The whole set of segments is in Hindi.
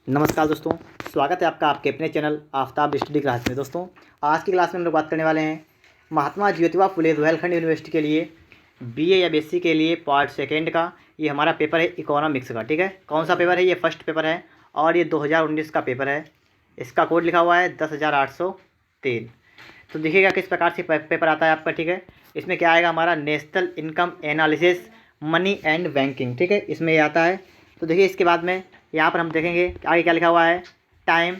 नमस्कार दोस्तों, स्वागत है आपका आपके अपने चैनल आफ्ताब स्टडी क्लास में। दोस्तों, आज की क्लास में हम लोग बात करने वाले हैं महात्मा ज्योतिबा फुले रुहेलखंड यूनिवर्सिटी के लिए बीए या बीएससी के लिए पार्ट सेकेंड का ये हमारा पेपर है इकोनॉमिक्स का। ठीक है, कौन सा पेपर है? ये फर्स्ट पेपर है और ये 2019 का पेपर है। इसका कोड लिखा हुआ है 10,803। तो देखिएगा किस प्रकार से पेपर आता है आपका। ठीक है, इसमें क्या आएगा हमारा national income analysis money and banking. ठीक है, इसमें ये आता है। तो देखिए इसके बाद में यहाँ पर हम देखेंगे आगे क्या लिखा हुआ है। टाइम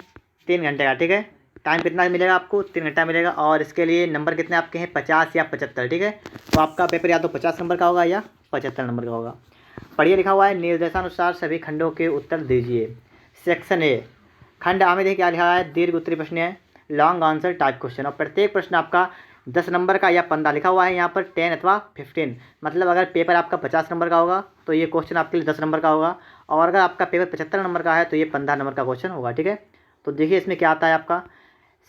3 घंटे का। ठीक है, टाइम कितना मिलेगा आपको? 3 घंटा मिलेगा। और इसके लिए नंबर कितने आपके हैं? 50 या 75। ठीक है, तो आपका पेपर या तो 50 नंबर का होगा या 75 नंबर का होगा। पढ़िए, लिखा हुआ है निर्देशानुसार सभी खंडों के उत्तर दीजिए। सेक्शन ए, खंड आ में देखिए क्या लिखा है। दीर्घ उत्तरीय प्रश्न है, लॉन्ग आंसर टाइप क्वेश्चन। और प्रत्येक प्रश्न आपका 10 नंबर का या 15 लिखा हुआ है यहाँ पर 10 अथवा 15। मतलब अगर पेपर आपका 50 नंबर का होगा तो ये क्वेश्चन आपके लिए 10 नंबर का होगा, और अगर आपका पेपर 75 नंबर का है तो ये 15 नंबर का क्वेश्चन होगा। ठीक है, तो देखिए इसमें क्या आता है आपका।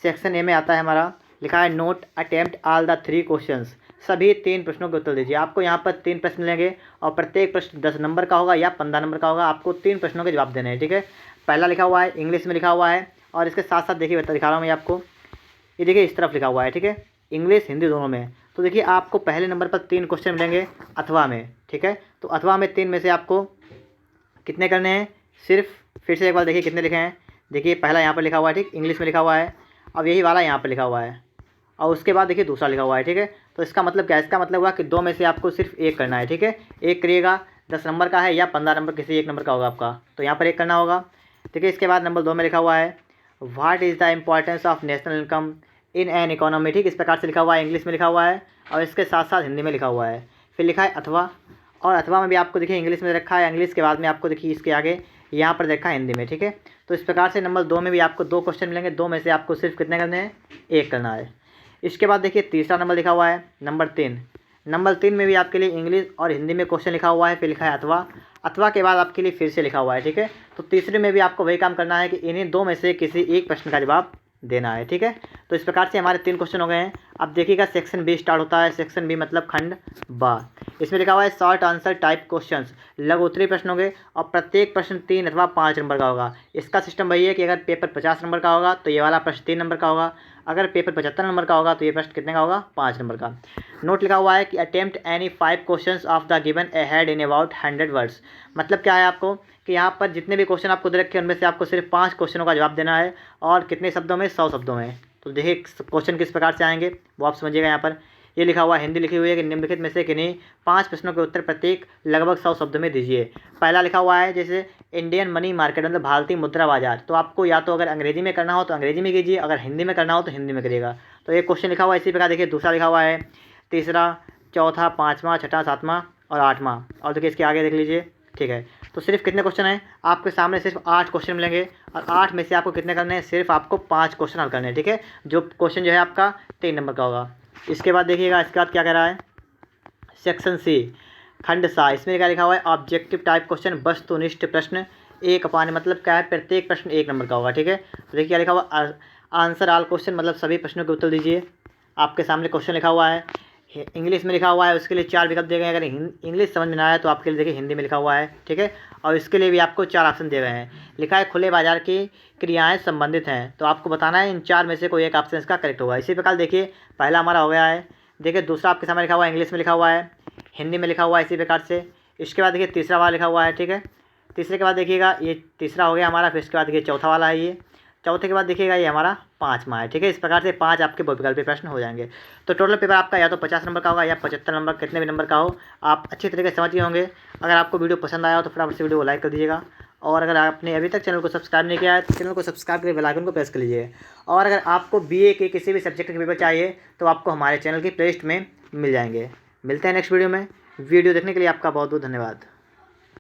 सेक्शन ए में आता है हमारा, लिखा है note attempt all the 3 questions. सभी 3 प्रश्नों के उत्तर दीजिए। आपको यहाँ पर 3 प्रश्न मिलेंगे और प्रत्येक प्रश्न 10 नंबर का होगा या 15 नंबर का होगा। आपको 3 प्रश्नों के जवाब देने हैं। ठीक है, पहला लिखा हुआ है इंग्लिश में लिखा हुआ है, और इसके साथ साथ देखिए दिखा रहा हूँ मैं आपको, ये देखिए इस तरफ लिखा हुआ है। ठीक है, इंग्लिश हिंदी दोनों में। तो देखिए आपको पहले नंबर पर 3 क्वेश्चन मिलेंगे अथवा में। ठीक है, तो अथवा में 3 में से आपको कितने करने हैं? सिर्फ फिर से एक बार देखिए कितने लिखे हैं। देखिए पहला यहाँ पर लिखा हुआ है, ठीक, इंग्लिश में लिखा हुआ है। अब यही वाला यहाँ पर लिखा हुआ है, और उसके बाद देखिए दूसरा लिखा हुआ है। ठीक है, तो इसका मतलब क्या है? इसका मतलब हुआ कि 2 में से आपको सिर्फ 1 करना है। ठीक है, 1 करिएगा, 10 नंबर का है या 15 नंबर, किसी 1 नंबर का होगा आपका, तो यहाँ पर 1 करना होगा। देखिए इसके बाद नंबर 2 में लिखा हुआ है what is the importance of national income in an economy. ठीक, इस प्रकार से लिखा हुआ है, इंग्लिश में लिखा हुआ है और इसके साथ साथ हिंदी में लिखा हुआ है। फिर लिखा है अथवा, और अथवा में भी आपको देखिए इंग्लिश में रखा है, इंग्लिश के बाद में आपको देखिए इसके आगे यहाँ पर देखा है हिंदी में। ठीक है, तो इस प्रकार से नंबर 2 में भी आपको 2 क्वेश्चन मिलेंगे। 2 में से आपको सिर्फ कितने करने हैं? 1 करना है। इसके बाद देखिए तीसरा नंबर लिखा हुआ है नंबर 3। नंबर 3 में भी आपके लिए इंग्लिश और हिंदी में क्वेश्चन लिखा हुआ है। फिर लिखा है अथवा, अथवा के बाद आपके लिए फिर से लिखा हुआ है। ठीक है, तो तीसरे में भी आपको वही काम करना है कि इन्हीं 2 में से किसी एक प्रश्न का जवाब देना है। ठीक है, तो इस प्रकार से हमारे 3 क्वेश्चन हो गए हैं। अब देखिएगा सेक्शन बी स्टार्ट होता है। सेक्शन बी मतलब खंड बा। इसमें लिखा हुआ है शॉर्ट आंसर टाइप क्वेश्चंस, लघु उत्तरीय प्रश्न होंगे और प्रत्येक प्रश्न 3 अथवा 5 नंबर का होगा। इसका सिस्टम वही है कि अगर पेपर 50 नंबर का होगा तो ये वाला प्रश्न 3 नंबर का होगा, अगर पेपर 75 नंबर का होगा तो ये प्रश्न कितने का होगा? 5 नंबर का। नोट लिखा हुआ है कि attempt any 5 questions of the given ahead in about 100 words. मतलब क्या है आपको कि यहाँ पर जितने भी क्वेश्चन आपको दे रखे हैं उनमें से आपको सिर्फ 5 क्वेश्चनों का जवाब देना है, और कितने शब्दों में? 100 शब्दों में। तो देखिए क्वेश्चन किस प्रकार से आएंगे वो आप समझिएगा। यहाँ पर ये लिखा हुआ है, हिंदी लिखी हुई है कि निम्नलिखित में से किन्हीं 5 प्रश्नों के उत्तर प्रत्येक लगभग 100 शब्दों में दीजिए। पहला लिखा हुआ है जैसे इंडियन मनी मार्केट, मतलब भारतीय मुद्रा बाजार। तो आपको या तो अगर अंग्रेजी में करना हो तो अंग्रेजी में कीजिए, अगर हिंदी में करना हो तो हिंदी में करिएगा। तो एक क्वेश्चन लिखा हुआ है इसी प्रकार। देखिए दूसरा लिखा हुआ है तीसरा, चौथा, 5वां, 6वां, 7वां और 8वां। और देखिए इसके आगे देख लीजिए। ठीक है, तो सिर्फ कितने क्वेश्चन हैं आपके सामने? सिर्फ 8 क्वेश्चन मिलेंगे, और 8 में से आपको कितने करने हैं? सिर्फ आपको 5 क्वेश्चन हल करने हैं। ठीक है, जो क्वेश्चन जो है आपका 3 नंबर का होगा। इसके बाद देखिएगा इसके बाद क्या कह रहा है। सेक्शन सी खंड सा, इसमें क्या लिखा हुआ है ऑब्जेक्टिव टाइप क्वेश्चन, वस्तुनिष्ठ प्रश्न 1 अपान, मतलब क्या है? प्रत्येक प्रश्न 1 नंबर का होगा। ठीक है, तो देखिए क्या लिखा हुआ आंसर ऑल क्वेश्चन, मतलब सभी प्रश्नों के उत्तर दीजिए। आपके सामने क्वेश्चन लिखा हुआ है, इंग्लिश में लिखा हुआ है, उसके लिए 4 विकल्प दिए गए हैं। अगर इंग्लिश समझ में ना आए तो आपके लिए देखिए हिंदी में लिखा हुआ है। ठीक है, और इसके लिए भी आपको 4 ऑप्शन दिए गए हैं। लिखा है खुले बाजार की क्रियाएं संबंधित हैं, तो आपको बताना है इन 4 में से कोई एक ऑप्शन इसका करेक्ट होगा। इसी प्रकार देखिए पहला हमारा हो गया है। देखिए दूसरा आपके सामने लिखा हुआ है, इंग्लिश में लिखा हुआ है, हिंदी में लिखा हुआ है इसी प्रकार से। इसके बाद देखिए तीसरा वाला लिखा हुआ है। ठीक है, तीसरे के बाद देखिएगा ये तीसरा हो गया हमारा। फिर इसके बाद देखिए चौथा वाला है, ये चौथे के बाद देखिएगा ये हमारा 5वां है। ठीक है, इस प्रकार से 5 आपके बहुविकल्पीय प्रश्न हो जाएंगे। तो टोटल पेपर आपका या तो 50 नंबर का होगा या 75 नंबर, कितने भी नंबर का हो। आप अच्छी तरीके से समझ गए होंगे। अगर आपको वीडियो पसंद आया हो तो फटाफट से वीडियो को लाइक कर दीजिएगा, और अगर आपने अभी तक चैनल को सब्सक्राइब नहीं किया है तो चैनल को सब्सक्राइब करके बेल आइकन को प्रेस कर लीजिए। और अगर आपको बीए के किसी भी सब्जेक्ट के पेपर चाहिए तो आपको हमारे चैनल की प्लेलिस्ट में मिल जाएंगे। मिलते हैं नेक्स्ट वीडियो में। वीडियो देखने के लिए आपका बहुत बहुत धन्यवाद।